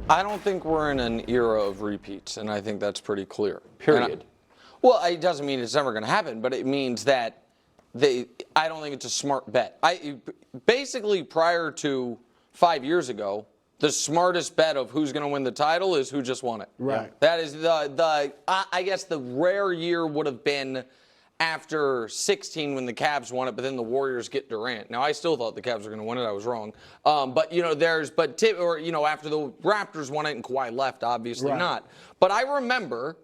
I don't think we're in an era of repeats, and I think that's pretty clear. Period. Well, it doesn't mean it's never going to happen, but it means that I don't think it's a smart bet. Basically, prior to 5 years ago, the smartest bet of who's going to win the title is who just won it. Right. That is I guess the rare year would have been after 16 when the Cavs won it, but then the Warriors get Durant. Now, I still thought the Cavs were going to win it. I was wrong. But after the Raptors won it and Kawhi left, obviously not. But I remember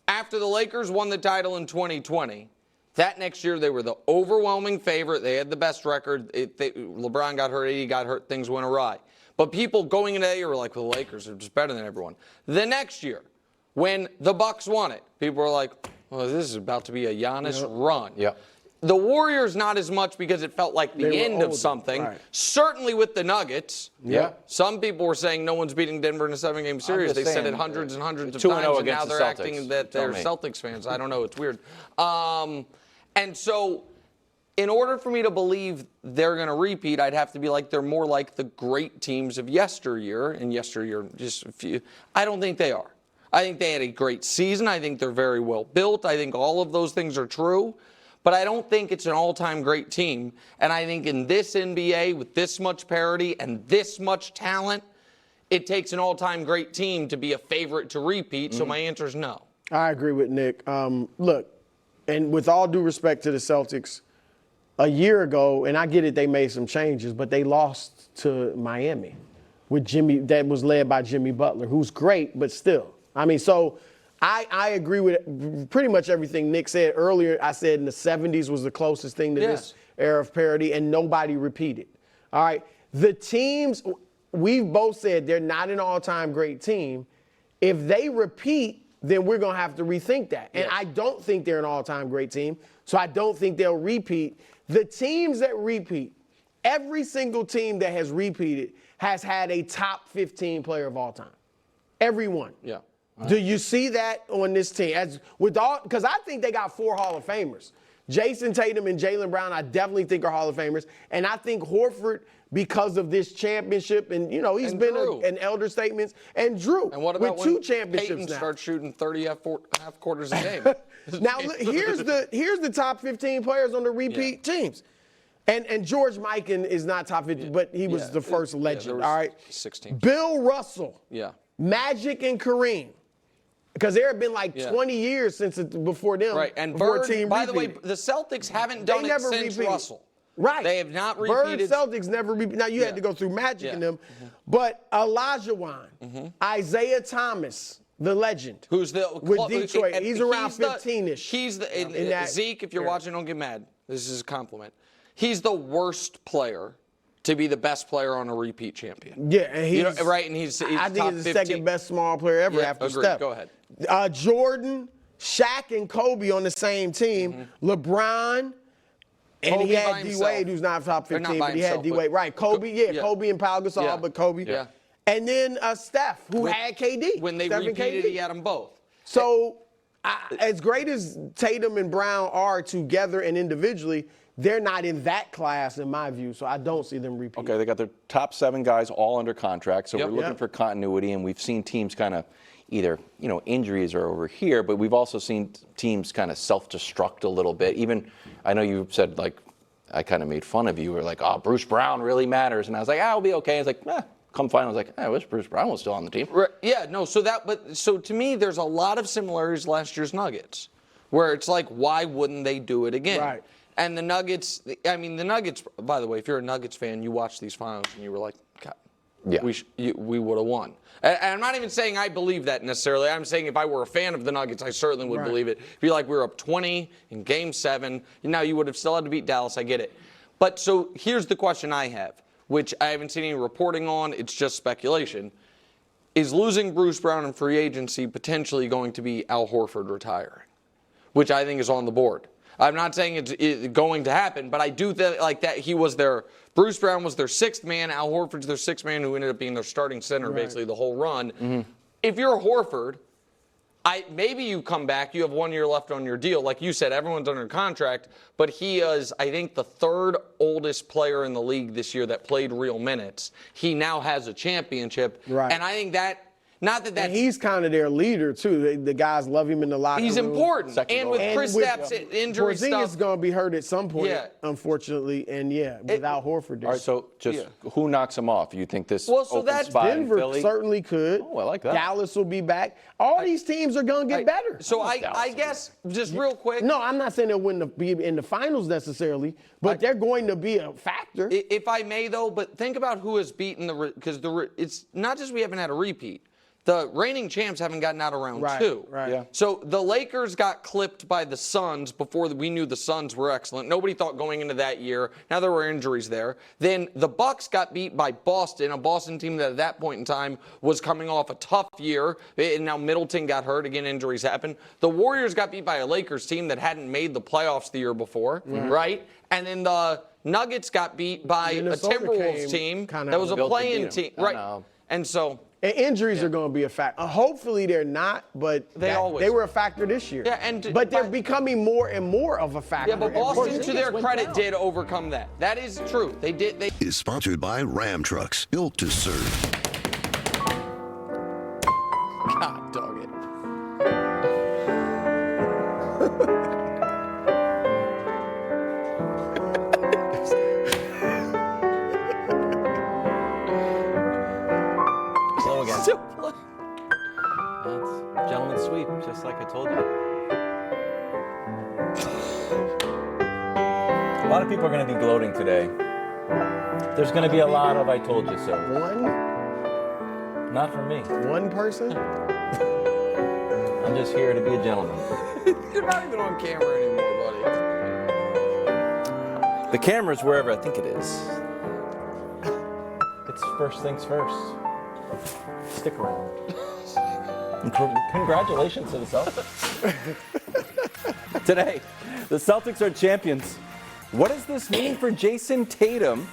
after the Lakers won the title in 2020, that next year they were the overwhelming favorite. They had the best record. LeBron got hurt, AD got hurt, things went awry. But people going into that year were like, well, the Lakers are just better than everyone. The next year, when the Bucks won it, people were like, well, this is about to be a Giannis run. Yeah. The Warriors, not as much because it felt like the end of something. Right. Certainly with the Nuggets. Yeah. Some people were saying no one's beating Denver in a 7-game series. They said it hundreds and hundreds of times, and now they're acting that they're Celtics fans. I don't know. It's weird. And so in order for me to believe they're going to repeat, I'd have to be like they're more like the great teams of yesteryear. And yesteryear, just a few. I don't think they are. I think they had a great season. I think they're very well built. I think all of those things are true. But I don't think it's an all-time great team. And I think in this NBA, with this much parity and this much talent, it takes an all-time great team to be a favorite to repeat. So my answer is no. I agree with Nick. Look, and with all due respect to the Celtics, a year ago, and I get it, they made some changes, but they lost to Miami with that was led by Jimmy Butler, who's great, but still. I mean, so I agree with pretty much everything Nick said earlier. I said in the 70s was the closest thing to this era of parity, and nobody repeated. All right. The teams, we've both said they're not an all-time great team. If they repeat, then we're going to have to rethink that. And I don't think they're an all-time great team, so I don't think they'll repeat. The teams that repeat, every single team that has repeated has had a top 15 player of all time. Everyone. Yeah. Do you see that on this team? Because I think they got 4 Hall of Famers. Jason Tatum and Jaylen Brown, I definitely think are Hall of Famers. And I think Horford, because of this championship, and, he's been an elder statement. And Drew, and what about with 2 championships Peyton now. starts shooting 30 half quarters a game? Now, look, here's the top 15 players on the repeat teams. And George Mikan is not top 50, but he was the first legend, all right? 16. Bill Russell. Yeah. Magic and Kareem. Because there have been like 20 years before them. Right, and Bird, by the way, the Celtics haven't done it since Russell. Right. They have not repeated. Bird Celtics never repeated. Now, you had to go through Magic and them. But Olajuwon, Isaiah Thomas, the legend. Who's with Detroit. He's around 15-ish. He's Zeke, if you're watching, don't get mad. This is a compliment. He's the worst player to be the best player on a repeat champion. Yeah, and he's right, and he's I think top he's the 15. second best small player ever after agreed. Steph. Go ahead. Jordan, Shaq, and Kobe on the same team. LeBron, and Kobe he had D-Wade, who's not top 15, but he had D-Wade. Right, Kobe, Kobe and Pau Gasol, but Kobe. Yeah. And then Steph, who had KD. When they Steph repeated, he had them both. So, as great as Tatum and Brown are together and individually, they're not in that class, in my view, so I don't see them repeat. Okay, they got their top 7 guys all under contract, so we're looking for continuity, and we've seen teams kind of either, injuries are over here, but we've also seen teams kind of self-destruct a little bit. Even, I know you said, I kind of made fun of you. We're like, oh, Bruce Brown really matters. And I was like, I'll be okay. It's like, come find. I was like, I wish Bruce Brown was still on the team. Right. Yeah, no, so to me, there's a lot of similarities to last year's Nuggets, where it's like, why wouldn't they do it again? Right. And the Nuggets, by the way, if you're a Nuggets fan, you watch these finals and you were like, God, we would have won. And I'm not even saying I believe that necessarily. I'm saying if I were a fan of the Nuggets, I certainly would believe it. Be like we were up 20 in Game 7. Now, you would have still had to beat Dallas. I get it. But so here's the question I have, which I haven't seen any reporting on. It's just speculation. Is losing Bruce Brown in free agency potentially going to be Al Horford retiring, which I think is on the board? I'm not saying it's going to happen, but I do think like that Bruce Brown was their 6th man. Al Horford's their 6th man who ended up being their starting center basically the whole run. If you're Horford, maybe you come back, you have 1 year left on your deal. Like you said, everyone's under contract, but he is, I think, the 3rd oldest player in the league this year that played real minutes. He now has a championship. Right. And I think that Not that that's. And he's kind of their leader too. The guys love him in the locker room. He's important. And with Kristaps' injury stuff. Porzingis is going to be hurt at some point, unfortunately. And without Horford. All right, so just who knocks him off? You think this so open that's spot Denver in Philly? certainly could. Oh, I like that. Dallas will be back. All these teams are going to get better. So I guess, just real quick. No, I'm not saying they'll be in the finals necessarily, but they're going to be a factor. If I may, though, but think about who has beaten because it's not just we haven't had a repeat. The reigning champs haven't gotten out of round two. Right. Yeah. So the Lakers got clipped by the Suns before we knew the Suns were excellent. Nobody thought going into that year. Now there were injuries there. Then the Bucks got beat by Boston, a Boston team that at that point in time was coming off a tough year. And now Middleton got hurt. Again, injuries happen. The Warriors got beat by a Lakers team that hadn't made the playoffs the year before, right? And then the Nuggets got beat by Minnesota a Timberwolves team that was a play-in team. Right. And so... And injuries are going to be a factor. Hopefully they're not, but they were a factor this year. But they're becoming more and more of a factor. Yeah, but Boston, to their credit, did overcome that. That is true. They did. Is sponsored by Ram Trucks, built to serve. God dog it. That's gentleman's sweep, just like I told you. A lot of people are going to be gloating today. There's going to be a lot of I told you so. One? Not from me. One person? I'm just here to be a gentleman. You're not even on camera anymore, buddy. The camera's wherever I think it is. It's first things first. Stick around. Congratulations to the Celtics. Today, the Celtics are champions. What does this mean for Jason Tatum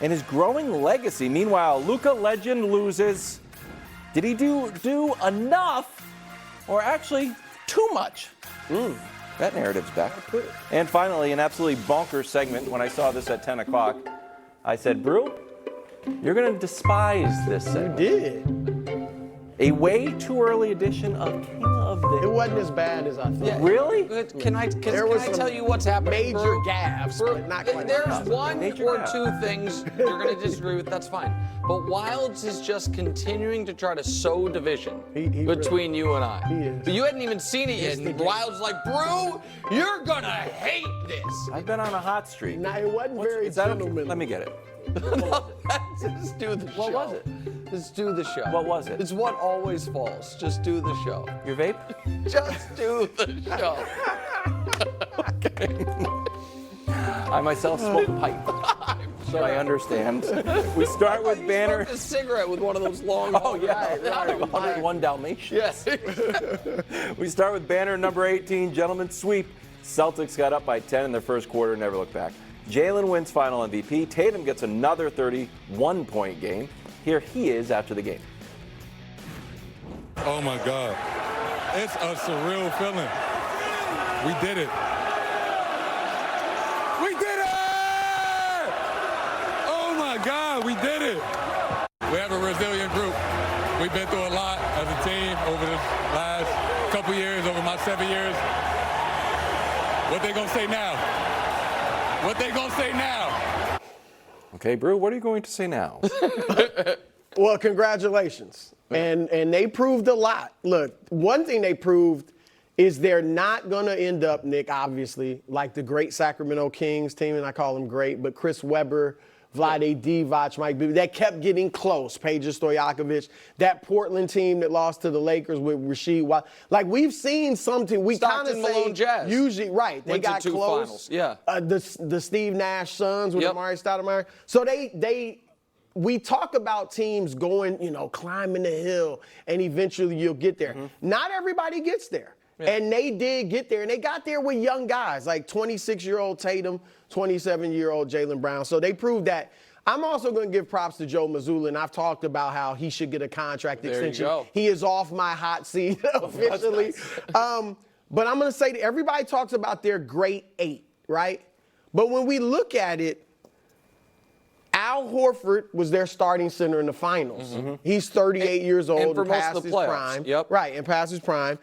and his growing legacy? Meanwhile, Luka legend loses. Did he do enough or actually too much? That narrative's back. And finally, an absolutely bonkers segment. When I saw this at 10 o'clock, I said, Brew, you're going to despise this segment. You did. A way too early edition of King of the... It wasn't as bad as I thought. Yeah. Really? Can I tell you what's happening? Major gaffes, but not quite. There's one or two things you're going to disagree with. That's fine. But Wilds is just continuing to try to sow division between you and I. He is. But you hadn't even seen it yet. And Wilds like, Brew, you're going to hate this. I've been on a hot streak. No, it wasn't very gentlemanly. Let me get it. Just do the show. What was it? Just do the show. What was it? It's what always falls. Just do the show. Your vape? Just do the show. Okay. I myself smoke a pipe, so I understand. We start with banner. A cigarette with one of those long. Oh yeah, like 101 Dalmatians. Yes. We start with banner number 18, gentlemen's sweep. Celtics got up by 10 in their first quarter, never looked back. Jalen wins final MVP. Tatum gets another 31-point game. Here he is after the game. Oh my God. It's a surreal feeling. We did it. We did it! Oh my God, we did it. We have a resilient group. We've been through a lot as a team over the last couple years, over my 7 years. What they gonna say now? What they gonna say now? Okay, Brew, what are you going to say now? Well, congratulations. And they proved a lot. Look, one thing they proved is they're not going to end up, Nick, obviously, like the great Sacramento Kings team, and I call them great, but Chris Webber, Vlade Divac, Mike Bibby, that kept getting close. Peja Stojakovic, that Portland team that lost to the Lakers with Rasheed Wallace. Like, we've seen something. We kind of say Malone Jazz. Usually, right. They Went got to two close. finals. Yeah. The Steve Nash Suns with Amari Stoudemire. So we talk about teams going, climbing the hill, and eventually you'll get there. Not everybody gets there. Yeah. And they did get there, and they got there with young guys, like 26-year-old Tatum, 27-year-old Jaylen Brown. So they proved that. I'm also going to give props to Joe Mazzulla, and I've talked about how he should get a contract extension. You go. He is off my hot seat officially. Nice. But I'm going to say that everybody talks about their great 8, right? But when we look at it, Al Horford was their starting center in the finals. He's 38 years old and for most past of the his playoffs. prime. Yep. Right, and past his prime.